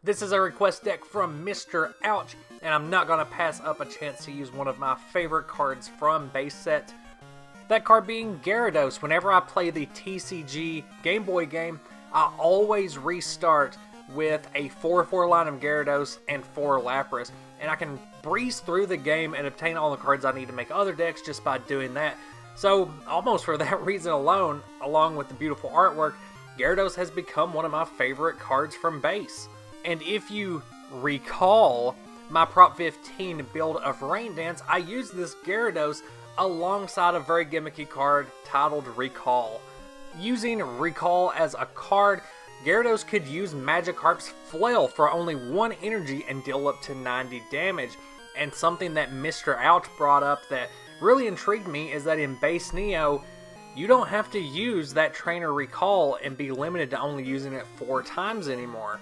This is a request deck from Mr. Owch, and I'm not going to pass up a chance to use one of my favorite cards from base set. That card being Gyarados. Whenever I play the TCG Game Boy game, I always restart with a 4/4 line of Gyarados and 4 Lapras, and I can breeze through the game and obtain all the cards I need to make other decks just by doing that. So almost for that reason alone, along with the beautiful artwork, Gyarados has become one of my favorite cards from base. And if you recall my Prop 15 build of Rain Dance, I used this Gyarados alongside a very gimmicky card titled Recall. Using Recall as a card, Gyarados could use Magikarp's Flail for only 1 energy and deal up to 90 damage. And something that Mr. Owch brought up that really intrigued me is that in base Neo, you don't have to use that Trainer Recall and be limited to only using it 4 times anymore.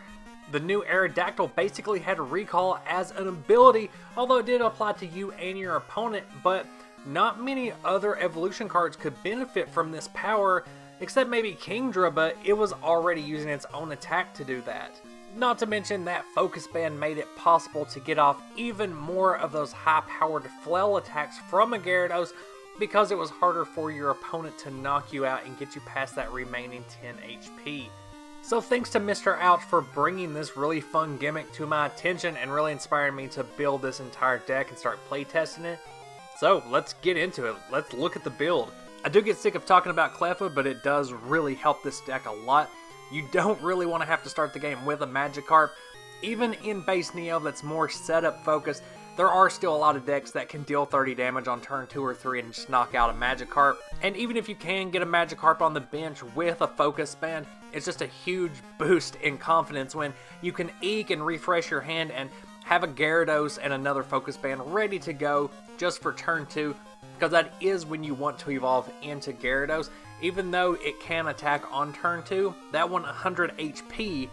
The new Gyaradactyl basically had Recall as an ability, although it did apply to you and your opponent, but not many other evolution cards could benefit from this power, except maybe Kingdra, but it was already using its own attack to do that. Not to mention that Focus Band made it possible to get off even more of those high-powered flail attacks from a Gyarados because it was harder for your opponent to knock you out and get you past that remaining 10 HP. So thanks to Mr. Owch for bringing this really fun gimmick to my attention and really inspiring me to build this entire deck and start playtesting it. So let's get into it. Let's look at the build. I do get sick of talking about Cleffa, but it does really help this deck a lot. You don't really want to have to start the game with a Magikarp. Even in base Neo that's more setup focused, there are still a lot of decks that can deal 30 damage on turn 2 or 3 and just knock out a Magikarp. And even if you can get a Magikarp on the bench with a Focus Band, it's just a huge boost in confidence when you can eke and refresh your hand and have a Gyarados and another Focus Band ready to go just for turn 2, because that is when you want to evolve into Gyarados. Even though it can attack on turn 2, that 100 HP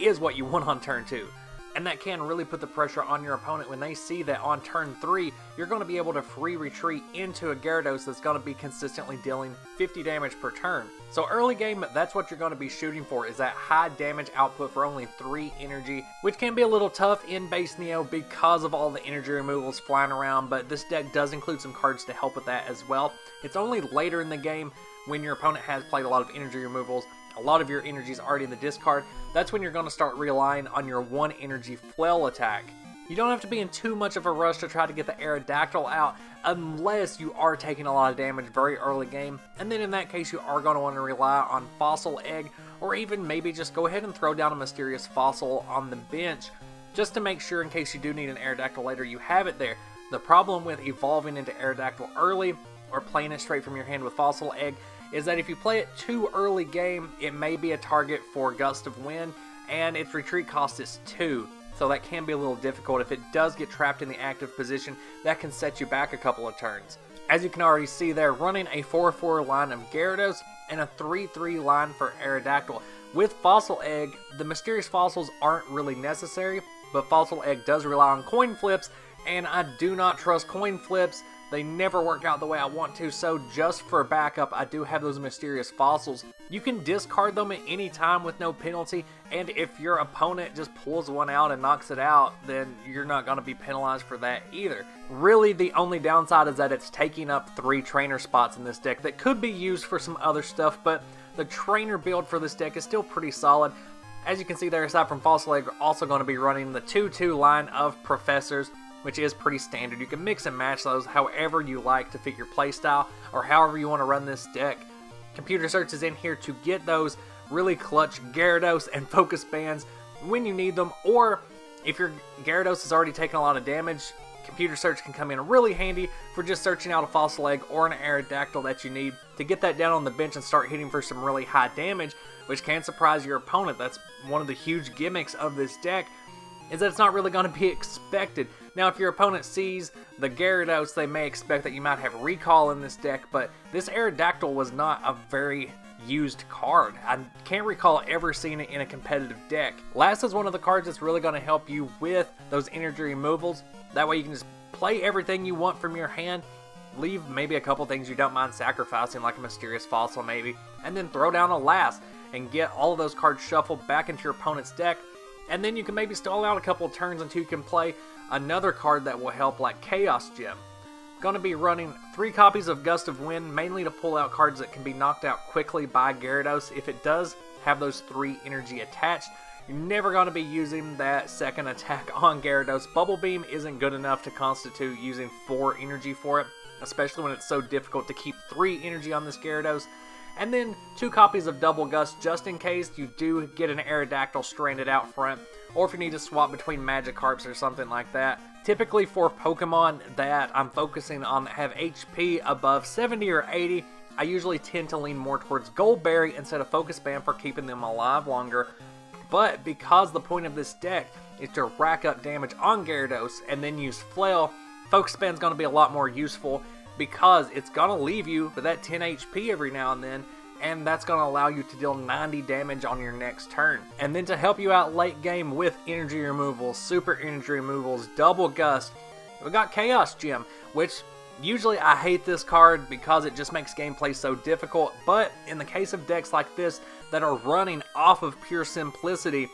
is what you want on turn 2. And that can really put the pressure on your opponent when they see that on turn 3, you're going to be able to free retreat into a Gyarados that's going to be consistently dealing 50 damage per turn. So early game, that's what you're going to be shooting for, is that high damage output for only 3 energy, which can be a little tough in base Neo because of all the energy removals flying around, but this deck does include some cards to help with that as well. It's only later in the game when your opponent has played a lot of energy removals, a lot of your energy is already in the discard, that's when you're going to start relying on your 1 energy flail attack. You don't have to be in too much of a rush to try to get the Gyaradactyl out unless you are taking a lot of damage very early game, and then in that case you are going to want to rely on Fossil Egg, or even maybe just go ahead and throw down a Mysterious Fossil on the bench just to make sure in case you do need an Gyaradactyl later you have it there. The problem with evolving into Gyaradactyl early or playing it straight from your hand with Fossil Egg is that if you play it too early game, it may be a target for Gust of Wind, and its retreat cost is 2. So that can be a little difficult. If it does get trapped in the active position, that can set you back a couple of turns. As you can already see there, running a 4/4 line of Gyarados and a 3/3 line for Gyaradactyl. With Fossil Egg, the Mysterious Fossils aren't really necessary, but Fossil Egg does rely on coin flips, and I do not trust coin flips. They never work out the way I want to, so just for backup, I do have those Mysterious Fossils. You can discard them at any time with no penalty, and if your opponent just pulls one out and knocks it out, then you're not going to be penalized for that either. Really, the only downside is that it's taking up 3 trainer spots in this deck that could be used for some other stuff, but the trainer build for this deck is still pretty solid. As you can see there, aside from Fossil Egg, we're also going to be running the 2/2 line of Professors, which is pretty standard. You can mix and match those however you like to fit your playstyle or however you want to run this deck. Computer Search is in here to get those really clutch Gyarados and Focus Bands when you need them, or if your Gyarados has already taken a lot of damage, Computer Search can come in really handy for just searching out a Fossil Egg or an Gyaradactyl that you need to get that down on the bench and start hitting for some really high damage, which can surprise your opponent. That's one of the huge gimmicks of this deck, is that it's not really going to be expected. Now, if your opponent sees the Gyarados, they may expect that you might have Recall in this deck, but this Gyaradactyl was not a very used card. I can't recall ever seeing it in a competitive deck. Last is one of the cards that's really going to help you with those energy removals. That way you can just play everything you want from your hand, leave maybe a couple things you don't mind sacrificing, like a Mysterious Fossil maybe, and then throw down a Last and get all of those cards shuffled back into your opponent's deck. And then you can maybe stall out a couple of turns until you can play another card that will help, like Chaos Gem. Going to be running 3 copies of Gust of Wind, mainly to pull out cards that can be knocked out quickly by Gyarados. If it does have those 3 energy attached, you're never going to be using that second attack on Gyarados. Bubble Beam isn't good enough to constitute using 4 energy for it, especially when it's so difficult to keep 3 energy on this Gyarados. And then 2 copies of Double Gust just in case you do get an Gyaradactyl stranded out front, or if you need to swap between Magikarps or something like that. Typically for Pokemon that I'm focusing on that have HP above 70 or 80, I usually tend to lean more towards Goldberry instead of Focus Band for keeping them alive longer. But because the point of this deck is to rack up damage on Gyarados and then use Flail, Focus Band's going to be a lot more useful because it's going to leave you with that 10 HP every now and then, and that's going to allow you to deal 90 damage on your next turn. And then to help you out late game with energy removals, super energy removals, Double Gust, we got Chaos Gem, which usually I hate this card because it just makes gameplay so difficult, but in the case of decks like this that are running off of pure simplicity,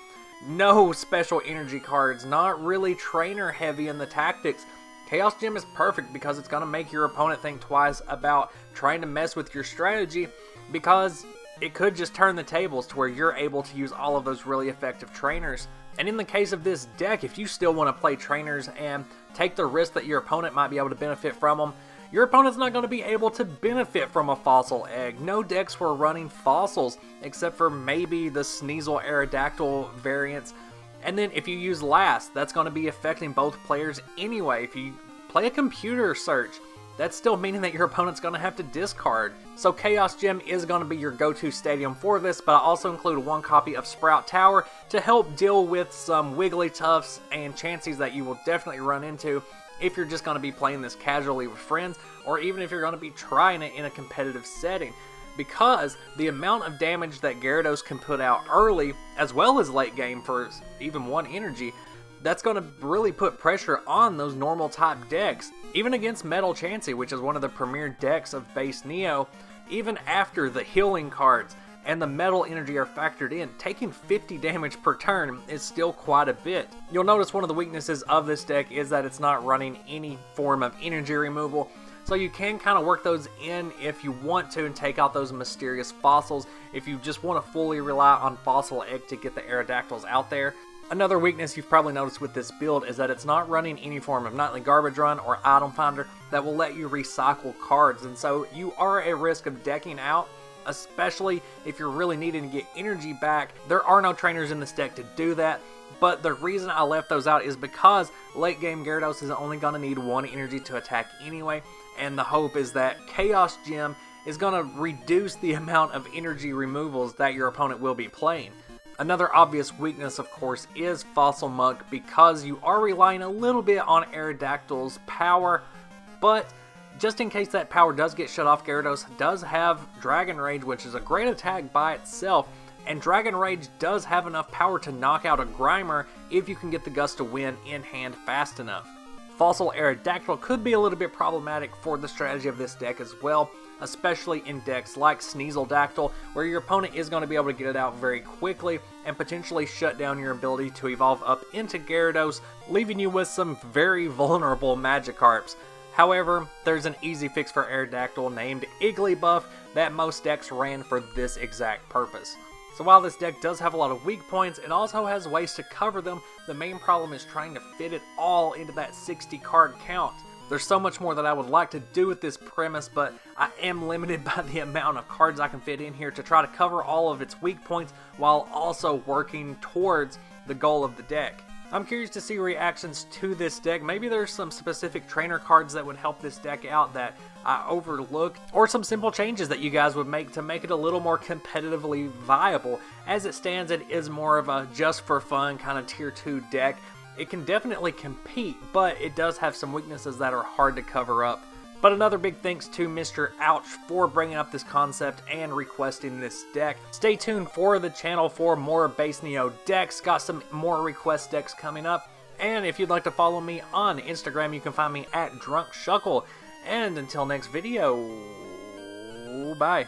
no special energy cards, not really trainer heavy in the tactics, Chaos Gem is perfect because it's going to make your opponent think twice about trying to mess with your strategy, because it could just turn the tables to where you're able to use all of those really effective trainers. And in the case of this deck, if you still want to play trainers and take the risk that your opponent might be able to benefit from them, your opponent's not going to be able to benefit from a fossil egg. No decks were running fossils, except for maybe the Sneasel Gyaradactyl variants. And then if you use last, that's going to be affecting both players anyway. If you play a computer search, that's still meaning that your opponent's going to have to discard. So Chaos Gem is going to be your go-to stadium for this, but I also include 1 copy of Sprout Tower to help deal with some Wigglytuffs and Chanseys that you will definitely run into if you're just going to be playing this casually with friends, or even if you're going to be trying it in a competitive setting. Because the amount of damage that Gyarados can put out early, as well as late game for even 1 energy, that's going to really put pressure on those normal type decks. Even against Metal Chansey, which is one of the premier decks of base Neo, even after the healing cards and the metal energy are factored in, taking 50 damage per turn is still quite a bit. You'll notice one of the weaknesses of this deck is that it's not running any form of energy removal, so you can kind of work those in if you want to and take out those mysterious fossils if you just want to fully rely on Fossil Egg to get the Gyaradactyls out there. Another weakness you've probably noticed with this build is that it's not running any form of Nightly Garbage Run or Item Finder that will let you recycle cards, and so you are at risk of decking out, especially if you're really needing to get energy back. There are no trainers in this deck to do that, but the reason I left those out is because late game Gyarados is only going to need 1 energy to attack anyway, and the hope is that Chaos Gem is going to reduce the amount of energy removals that your opponent will be playing. Another obvious weakness, of course, is Fossil Muck, because you are relying a little bit on Gyaradactyl's power, but just in case that power does get shut off, Gyarados does have Dragon Rage, which is a great attack by itself, and Dragon Rage does have enough power to knock out a Grimer if you can get the Gust of Wind in hand fast enough. Fossil Gyaradactyl could be a little bit problematic for the strategy of this deck as well, especially in decks like Sneaseldactyl, where your opponent is going to be able to get it out very quickly and potentially shut down your ability to evolve up into Gyarados, leaving you with some very vulnerable Magikarps. However, there's an easy fix for Gyaradactyl named Igglybuff that most decks ran for this exact purpose. So while this deck does have a lot of weak points, it also has ways to cover them. The main problem is trying to fit it all into that 60 card count. There's so much more that I would like to do with this premise, but I am limited by the amount of cards I can fit in here to try to cover all of its weak points while also working towards the goal of the deck. I'm curious to see reactions to this deck. Maybe there's some specific trainer cards that would help this deck out that I overlooked, or some simple changes that you guys would make to make it a little more competitively viable. As it stands, it is more of a just for fun kind of tier 2 deck. It can definitely compete, but it does have some weaknesses that are hard to cover up. But another big thanks to Mr. Owch for bringing up this concept and requesting this deck. Stay tuned for the channel for more base Neo decks. Got some more request decks coming up. And if you'd like to follow me on Instagram, you can find me at DrunkShuckle. And until next video, bye.